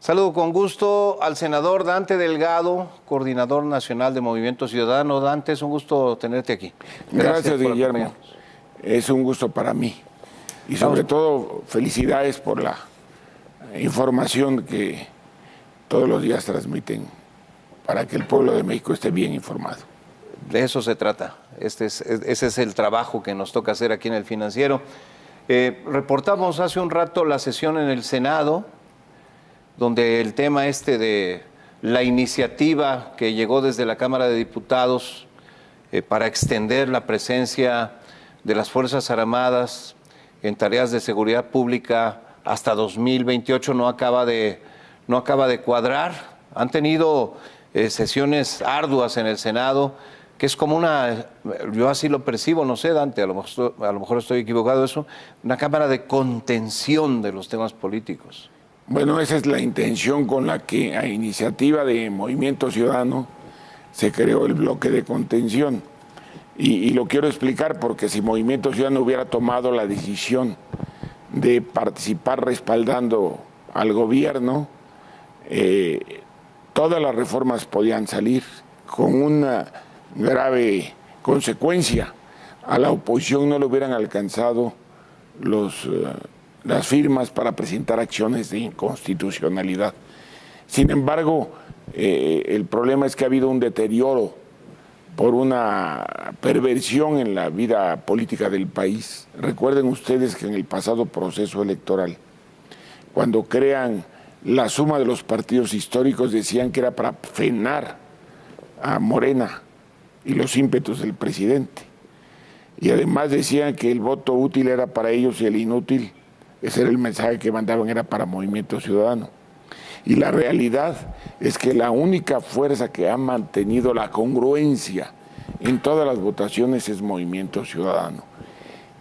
Saludo con gusto al senador Dante Delgado, coordinador nacional de Movimiento Ciudadano. Dante, es un gusto tenerte aquí. Gracias Guillermo. Es un gusto para mí. Y sobre todo, felicidades por la información que todos los días transmiten para que el pueblo de México esté bien informado. De eso se trata. Ese es el trabajo que nos toca hacer aquí en El Financiero. Reportamos hace un rato la sesión en el Senado, donde el tema de la iniciativa que llegó desde la Cámara de Diputados para extender la presencia de las Fuerzas Armadas en tareas de seguridad pública hasta 2028 no acaba de cuadrar. Han tenido sesiones arduas en el Senado, que es como yo así lo percibo, no sé, Dante, a lo mejor estoy equivocado eso, una cámara de contención de los temas políticos. Bueno, esa es la intención con la que a iniciativa de Movimiento Ciudadano se creó el bloque de contención. Y lo quiero explicar porque si Movimiento Ciudadano hubiera tomado la decisión de participar respaldando al gobierno, todas las reformas podían salir con una grave consecuencia. A la oposición no le hubieran alcanzado las firmas para presentar acciones de inconstitucionalidad. Sin embargo, el problema es que ha habido un deterioro por una perversión en la vida política del país. Recuerden ustedes que en el pasado proceso electoral, cuando crean la suma de los partidos históricos, decían que era para frenar a Morena y los ímpetus del presidente. Y además decían que el voto útil era para ellos y el inútil, ese era el mensaje que mandaban, era para Movimiento Ciudadano. Y la realidad es que la única fuerza que ha mantenido la congruencia en todas las votaciones es Movimiento Ciudadano.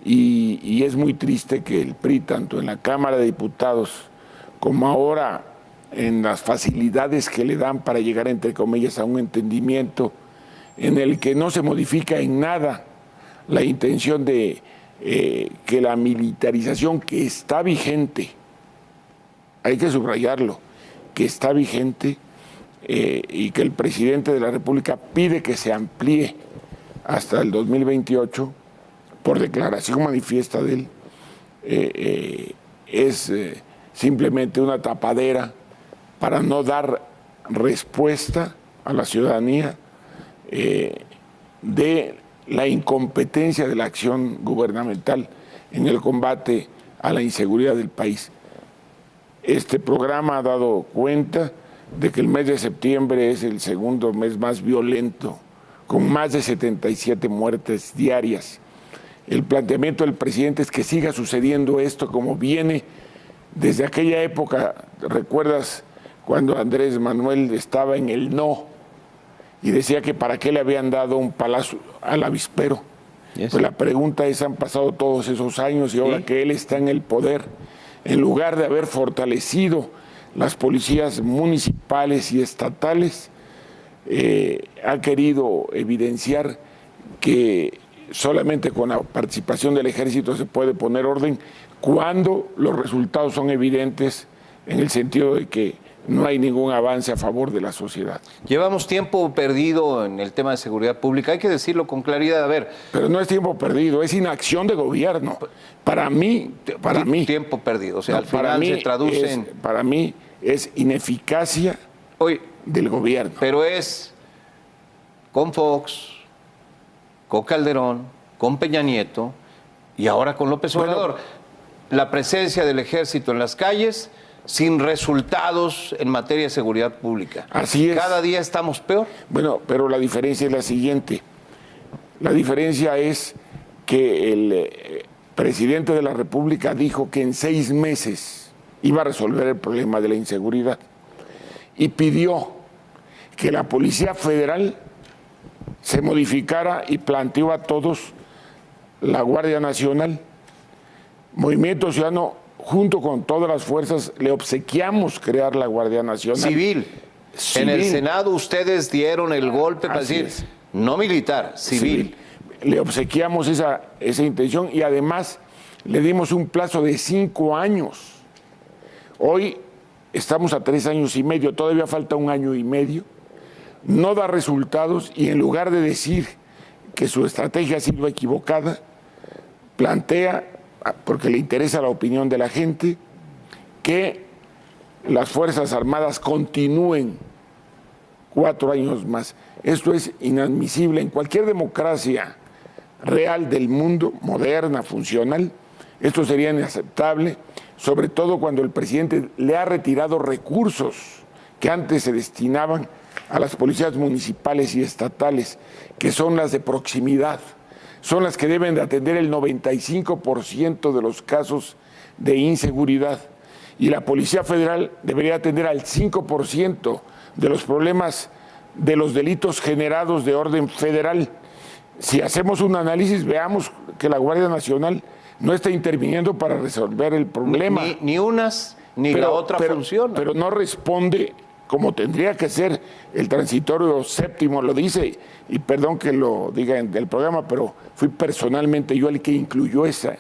Y es muy triste que el PRI, tanto en la Cámara de Diputados como ahora en las facilidades que le dan para llegar, entre comillas, a un entendimiento en el que no se modifica en nada la intención de que la militarización que está vigente, hay que subrayarlo, que está vigente y que el presidente de la República pide que se amplíe hasta el 2028, por declaración manifiesta de él, es simplemente una tapadera para no dar respuesta a la ciudadanía de la incompetencia de la acción gubernamental en el combate a la inseguridad del país. Este programa ha dado cuenta de que el mes de septiembre es el segundo mes más violento, con más de 77 muertes diarias. El planteamiento del presidente es que siga sucediendo esto como viene desde aquella época. ¿Recuerdas cuando Andrés Manuel estaba en el no y decía que para qué le habían dado un palacio al avispero? Yes. Pues la pregunta es, han pasado todos esos años y ahora que él está en el poder, en lugar de haber fortalecido las policías municipales y estatales, ha querido evidenciar que solamente con la participación del ejército se puede poner orden cuando los resultados son evidentes, en el sentido de que no hay ningún avance a favor de la sociedad. Llevamos tiempo perdido en el tema de seguridad pública, hay que decirlo con claridad. A ver, pero no es tiempo perdido, es inacción de gobierno. Para mí tiempo perdido, o sea, no, al final se traduce en... Para mí es ineficacia del gobierno. Pero es con Fox, con Calderón, con Peña Nieto y ahora con López Obrador. Bueno, la presencia del ejército en las calles sin resultados en materia de seguridad pública. Así es. Cada día estamos peor. Bueno, pero la diferencia es la siguiente. La diferencia es que el presidente de la República dijo que en 6 meses iba a resolver el problema de la inseguridad y pidió que la Policía Federal se modificara y planteó a todos la Guardia Nacional. Movimiento Ciudadano, junto con todas las fuerzas, le obsequiamos crear la Guardia Nacional. Civil. En el Senado ustedes dieron el golpe para decir, no militar, civil. Le obsequiamos esa intención y además le dimos un plazo de 5 años. Hoy estamos a 3 años y medio, todavía falta 1 año y medio, no da resultados y en lugar de decir que su estrategia ha sido equivocada, plantea, porque le interesa la opinión de la gente, que las Fuerzas Armadas continúen 4 años más. Esto es inadmisible. En cualquier democracia real del mundo, moderna, funcional, esto sería inaceptable, sobre todo cuando el presidente le ha retirado recursos que antes se destinaban a las policías municipales y estatales, que son las de proximidad, son las que deben de atender el 95% de los casos de inseguridad. Y la Policía Federal debería atender al 5% de los problemas de los delitos generados de orden federal. Si hacemos un análisis, veamos que la Guardia Nacional no está interviniendo para resolver el problema. Ni unas ni la otra funciona. Pero no responde como tendría que ser. El transitorio séptimo lo dice, y perdón que lo diga en el programa, pero fui personalmente yo el que incluyó esa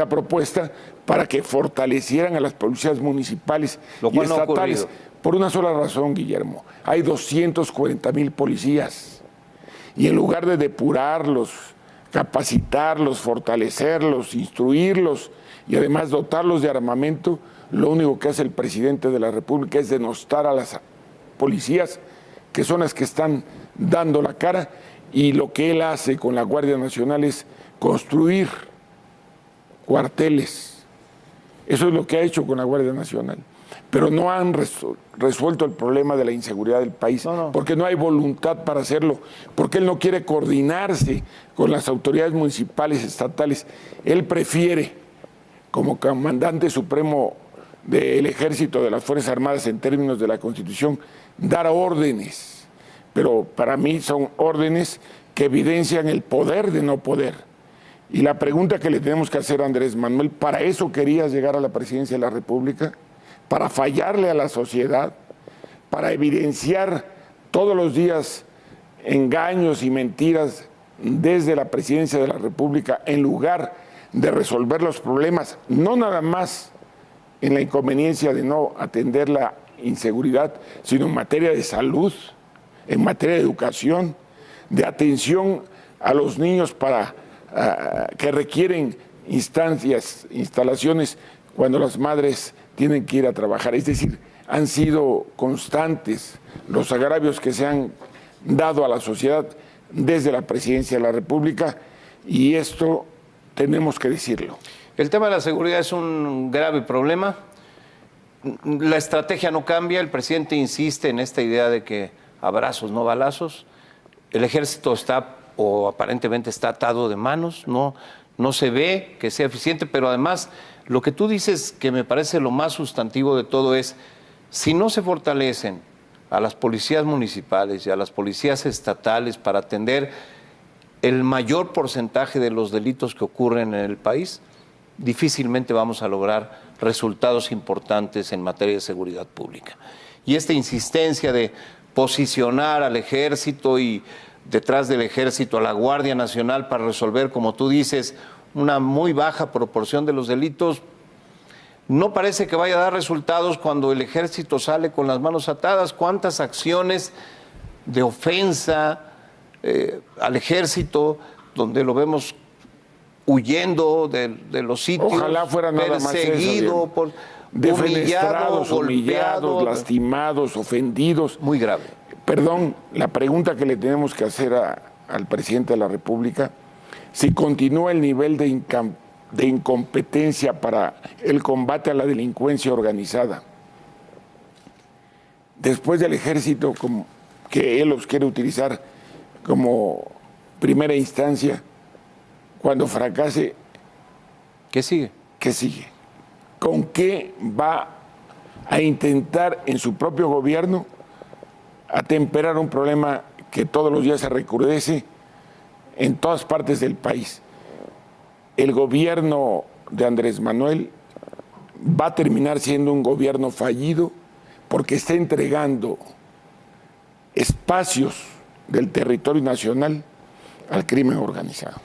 propuesta para que fortalecieran a las policías municipales y estatales. Por una sola razón, Guillermo, hay 240,000 policías y en lugar de depurarlos, capacitarlos, fortalecerlos, instruirlos y además dotarlos de armamento, lo único que hace el presidente de la República es denostar a las policías, que son las que están dando la cara, y lo que él hace con la Guardia Nacional es construir cuarteles. Eso es lo que ha hecho con la Guardia Nacional. Pero no han resuelto el problema de la inseguridad del país, porque no hay voluntad para hacerlo, porque él no quiere coordinarse con las autoridades municipales, estatales. Él prefiere, como comandante supremo del Ejército, de las Fuerzas Armadas en términos de la Constitución, dar órdenes, pero para mí son órdenes que evidencian el poder de no poder. Y la pregunta que le tenemos que hacer a Andrés Manuel: ¿para eso querías llegar a la presidencia de la República? ¿Para fallarle a la sociedad? ¿Para evidenciar todos los días engaños y mentiras desde la presidencia de la República, en lugar de resolver los problemas, no nada más en la inconveniencia de no atender la inseguridad, sino en materia de salud, en materia de educación, de atención a los niños que requieren instalaciones cuando las madres tienen que ir a trabajar? Es decir, han sido constantes los agravios que se han dado a la sociedad desde la presidencia de la República, y esto tenemos que decirlo. El tema de la seguridad es un grave problema. La estrategia no cambia. El presidente insiste en esta idea de que abrazos, no balazos. El ejército está, o aparentemente está, atado de manos. No se ve que sea eficiente, pero además lo que tú dices, que me parece lo más sustantivo de todo, es: si no se fortalecen a las policías municipales y a las policías estatales para atender el mayor porcentaje de los delitos que ocurren en el país, difícilmente vamos a lograr resultados importantes en materia de seguridad pública. Y esta insistencia de posicionar al ejército y detrás del ejército a la Guardia Nacional para resolver, como tú dices, una muy baja proporción de los delitos, no parece que vaya a dar resultados cuando el ejército sale con las manos atadas. ¿Cuántas acciones de ofensa al ejército, donde lo vemos huyendo de los sitios, ojalá fuera nada perseguido, más defenestrados, humillados, lastimados, ofendidos? Muy grave. Perdón, la pregunta que le tenemos que hacer al presidente de la República: si continúa el nivel de incompetencia para el combate a la delincuencia organizada, después del ejército, que él los quiere utilizar como primera instancia, cuando fracase, ¿qué sigue? ¿Qué sigue? ¿Con qué va a intentar en su propio gobierno atemperar un problema que todos los días se recrudece en todas partes del país? El gobierno de Andrés Manuel va a terminar siendo un gobierno fallido, porque está entregando espacios del territorio nacional al crimen organizado.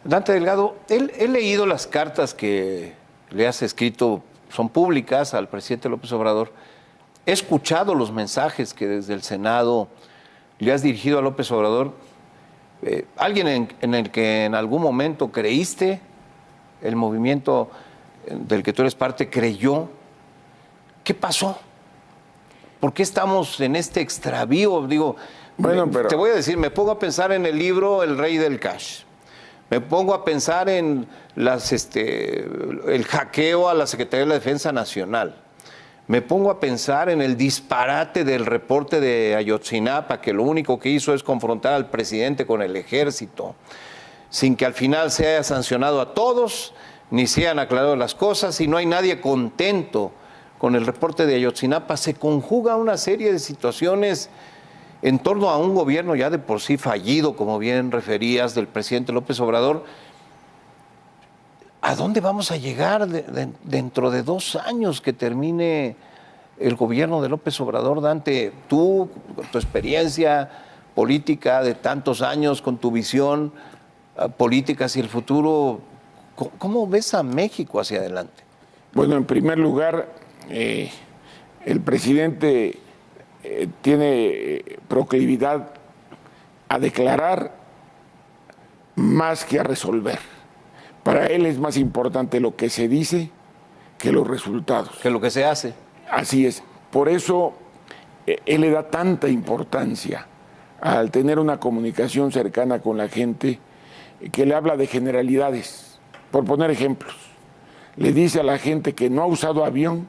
Dante Delgado, he leído las cartas que le has escrito, son públicas, al presidente López Obrador, he escuchado los mensajes que desde el Senado le has dirigido a López Obrador. ¿Alguien en el que en algún momento creíste? ¿El movimiento del que tú eres parte creyó? ¿Qué pasó? ¿Por qué estamos en este extravío? Digo, bueno, pero... te voy a decir, me pongo a pensar en el libro El Rey del Cash. Me pongo a pensar en el hackeo a la Secretaría de la Defensa Nacional. Me pongo a pensar en el disparate del reporte de Ayotzinapa, que lo único que hizo es confrontar al presidente con el ejército, sin que al final se haya sancionado a todos, ni se hayan aclarado las cosas, y no hay nadie contento con el reporte de Ayotzinapa. Se conjuga una serie de situaciones en torno a un gobierno ya de por sí fallido, como bien referías, del presidente López Obrador. ¿A dónde vamos a llegar dentro de 2 años que termine el gobierno de López Obrador? Dante, tú, con tu experiencia política de tantos años, con tu visión política hacia el futuro, ¿cómo ves a México hacia adelante? Bueno, en primer lugar, el presidente tiene proclividad a declarar más que a resolver. Para él es más importante lo que se dice que los resultados. Que lo que se hace. Así es. Por eso él le da tanta importancia al tener una comunicación cercana con la gente, que le habla de generalidades. Por poner ejemplos, le dice a la gente que no ha usado avión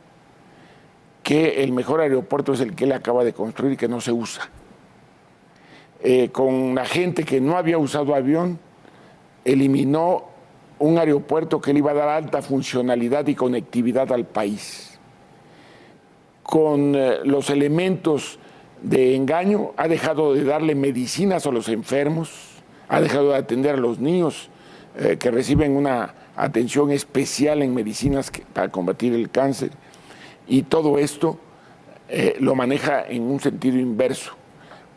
que el mejor aeropuerto es el que él acaba de construir y que no se usa. Con la gente que no había usado avión, eliminó un aeropuerto que le iba a dar alta funcionalidad y conectividad al país. Con los elementos de engaño, ha dejado de darle medicinas a los enfermos, ha dejado de atender a los niños que reciben una atención especial en medicinas para combatir el cáncer, y todo esto lo maneja en un sentido inverso,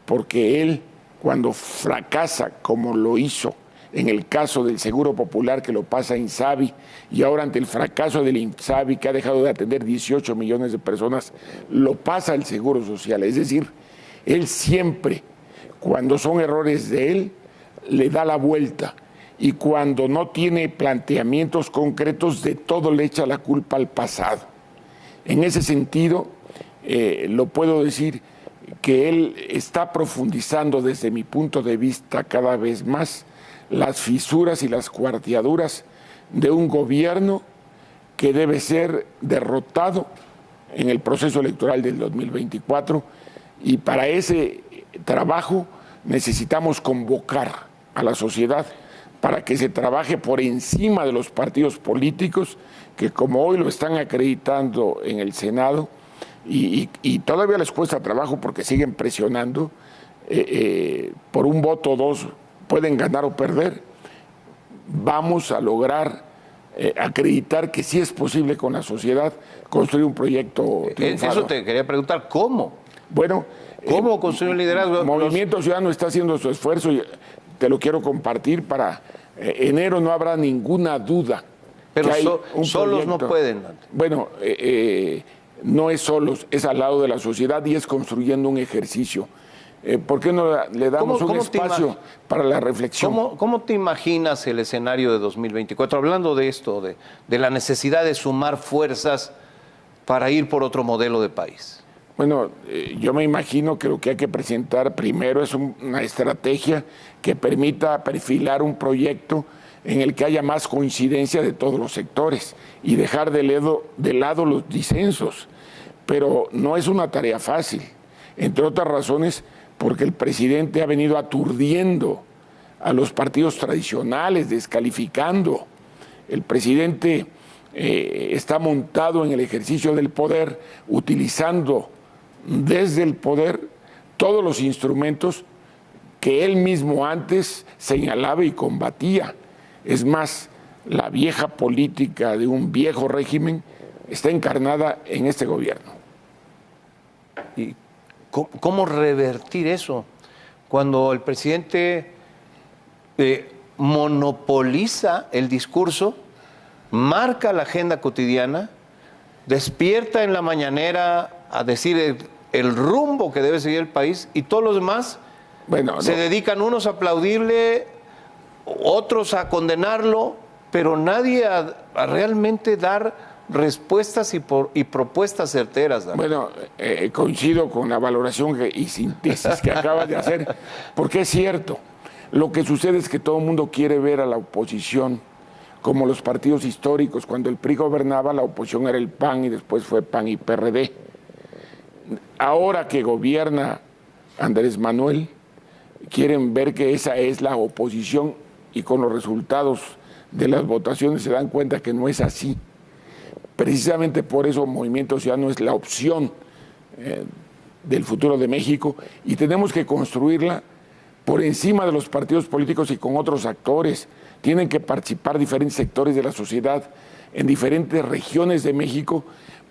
porque él, cuando fracasa, como lo hizo en el caso del Seguro Popular, que lo pasa a Insabi, y ahora ante el fracaso del Insabi, que ha dejado de atender 18 millones de personas, lo pasa al Seguro Social. Es decir, él siempre, cuando son errores de él, le da la vuelta, y cuando no tiene planteamientos concretos, de todo le echa la culpa al pasado. En ese sentido, lo puedo decir que él está profundizando, desde mi punto de vista, cada vez más las fisuras y las cuarteaduras de un gobierno que debe ser derrotado en el proceso electoral del 2024, y para ese trabajo necesitamos convocar a la sociedad para que se trabaje por encima de los partidos políticos, que como hoy lo están acreditando en el Senado, y todavía les cuesta trabajo porque siguen presionando, por un voto o dos pueden ganar o perder. Vamos a lograr acreditar que sí es posible con la sociedad construir un proyecto triunfador. Eso te quería preguntar, ¿cómo? Bueno, ¿cómo construir un liderazgo? Movimiento Ciudadano está haciendo su esfuerzo, y te lo quiero compartir. Para enero no habrá ninguna duda. Pero solos no pueden. Bueno, no es solos, es al lado de la sociedad y es construyendo un ejercicio. ¿Por qué no le damos un espacio para la reflexión? ¿Cómo te imaginas el escenario de 2024? Hablando de esto, de la necesidad de sumar fuerzas para ir por otro modelo de país. Bueno, yo me imagino que lo que hay que presentar primero es una estrategia que permita perfilar un proyecto en el que haya más coincidencia de todos los sectores y dejar de lado los disensos. Pero no es una tarea fácil, entre otras razones porque el presidente ha venido aturdiendo a los partidos tradicionales, descalificando. El presidente está montado en el ejercicio del poder, utilizando desde el poder todos los instrumentos que él mismo antes señalaba y combatía. Es más, la vieja política de un viejo régimen está encarnada en este gobierno. ¿Y cómo revertir eso? Cuando el presidente monopoliza el discurso, marca la agenda cotidiana despierta en la mañanera a decir el rumbo que debe seguir el país, y todos los demás se dedican unos a aplaudirle, otros a condenarlo, pero nadie a realmente dar respuestas y propuestas certeras. Dan. Bueno, coincido con la valoración y síntesis que acabas de hacer, porque es cierto, lo que sucede es que todo el mundo quiere ver a la oposición como los partidos históricos. Cuando el PRI gobernaba, la oposición era el PAN y después fue PAN y PRD. Ahora que gobierna Andrés Manuel, quieren ver que esa es la oposición, y con los resultados de las votaciones se dan cuenta que no es así. Precisamente por eso Movimiento Ciudadano es la opción del futuro de México, y tenemos que construirla por encima de los partidos políticos y con otros actores. Tienen que participar diferentes sectores de la sociedad en diferentes regiones de México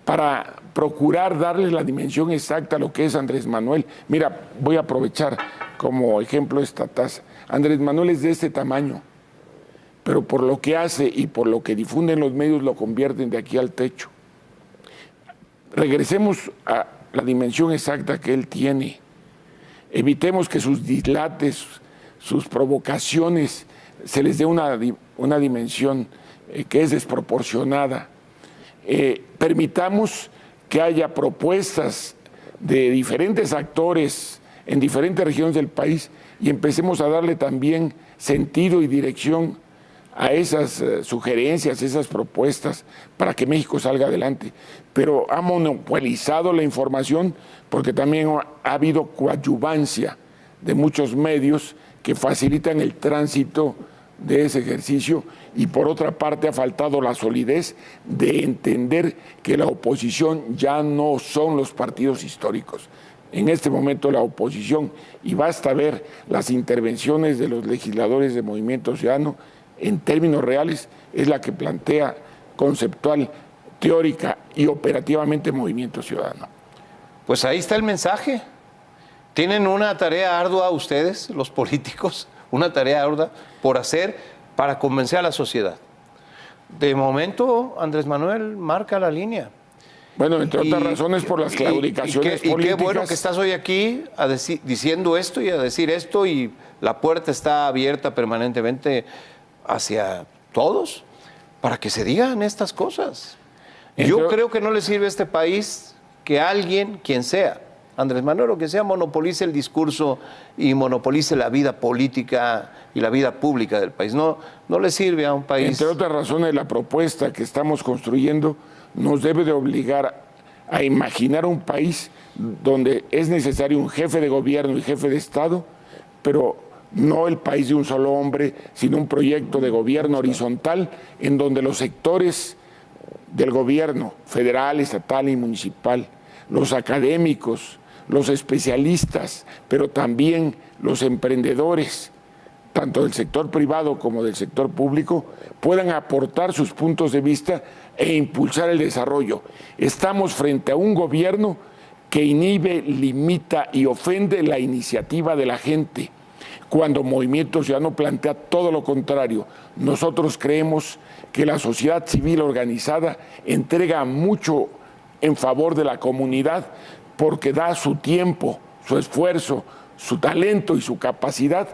para procurar darles la dimensión exacta a lo que es Andrés Manuel. Mira, voy a aprovechar como ejemplo esta tasa. Andrés Manuel es de este tamaño, pero por lo que hace y por lo que difunden los medios lo convierten de aquí al techo. Regresemos a la dimensión exacta que él tiene. Evitemos que sus dislates, sus provocaciones, se les dé una dimensión que es desproporcionada. Permitamos que haya propuestas de diferentes actores en diferentes regiones del país y empecemos a darle también sentido y dirección a esas sugerencias, esas propuestas para que México salga adelante. Pero ha monopolizado la información porque también ha habido coadyuvancia de muchos medios que facilitan el tránsito de ese ejercicio, y por otra parte ha faltado la solidez de entender que la oposición ya no son los partidos históricos. En este momento la oposición, y basta ver las intervenciones de los legisladores de Movimiento Ciudadano, en términos reales, es la que plantea conceptual, teórica y operativamente Movimiento Ciudadano. Pues ahí está el mensaje. Tienen una tarea ardua ustedes, los políticos, una tarea ardua por hacer para convencer a la sociedad. De momento, Andrés Manuel marca la línea. Bueno, entre otras razones por las claudicaciones políticas. Y qué bueno que estás hoy aquí diciendo esto y a decir esto, y la puerta está abierta permanentemente hacia todos para que se digan estas cosas. Yo creo que no le sirve a este país que alguien, quien sea, Andrés Manuel o que sea, monopolice el discurso y monopolice la vida política y la vida pública del país. No le sirve a un país. Entre otras razones, la propuesta que estamos construyendo nos debe de obligar a imaginar un país donde es necesario un jefe de gobierno y jefe de Estado, pero no el país de un solo hombre, sino un proyecto de gobierno horizontal en donde los sectores del gobierno federal, estatal y municipal, los académicos, los especialistas, pero también los emprendedores, tanto del sector privado como del sector público, puedan aportar sus puntos de vista e impulsar el desarrollo. Estamos frente a un gobierno que inhibe, limita y ofende la iniciativa de la gente, cuando Movimiento Ciudadano plantea todo lo contrario. Nosotros creemos que la sociedad civil organizada entrega mucho en favor de la comunidad porque da su tiempo, su esfuerzo, su talento y su capacidad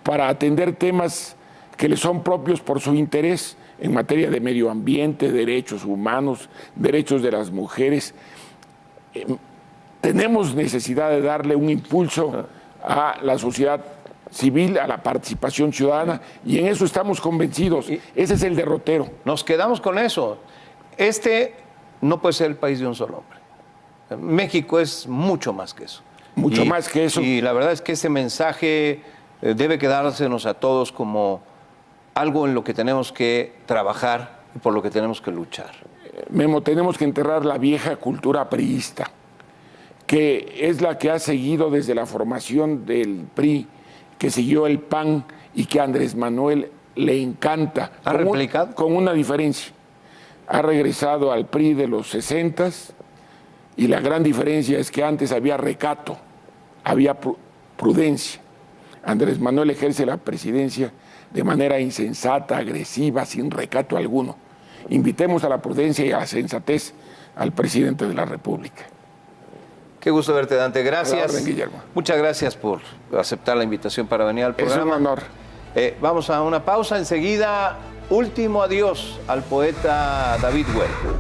para atender temas que le son propios por su interés en materia de medio ambiente, derechos humanos, derechos de las mujeres. Tenemos necesidad de darle un impulso a la sociedad civil, a la participación ciudadana, y en eso estamos convencidos. Ese es el derrotero. Nos quedamos con eso. Este no puede ser el país de un solo hombre. México es mucho más que eso. Mucho más que eso. Y la verdad es que ese mensaje debe quedársenos a todos como algo en lo que tenemos que trabajar y por lo que tenemos que luchar. Memo, tenemos que enterrar la vieja cultura priista, que es la que ha seguido desde la formación del PRI, que siguió el PAN y que a Andrés Manuel le encanta. ¿Ha replicado? Con una diferencia. Ha regresado al PRI de los 60s y la gran diferencia es que antes había recato, había prudencia. Andrés Manuel ejerce la presidencia de manera insensata, agresiva, sin recato alguno. Invitemos a la prudencia y a la sensatez al presidente de la República. Qué gusto verte, Dante. A la Gracias. orden, Guillermo. Muchas gracias por aceptar la invitación para venir al Es programa. un honor. Vamos a una pausa. Enseguida, último adiós al poeta David Güell.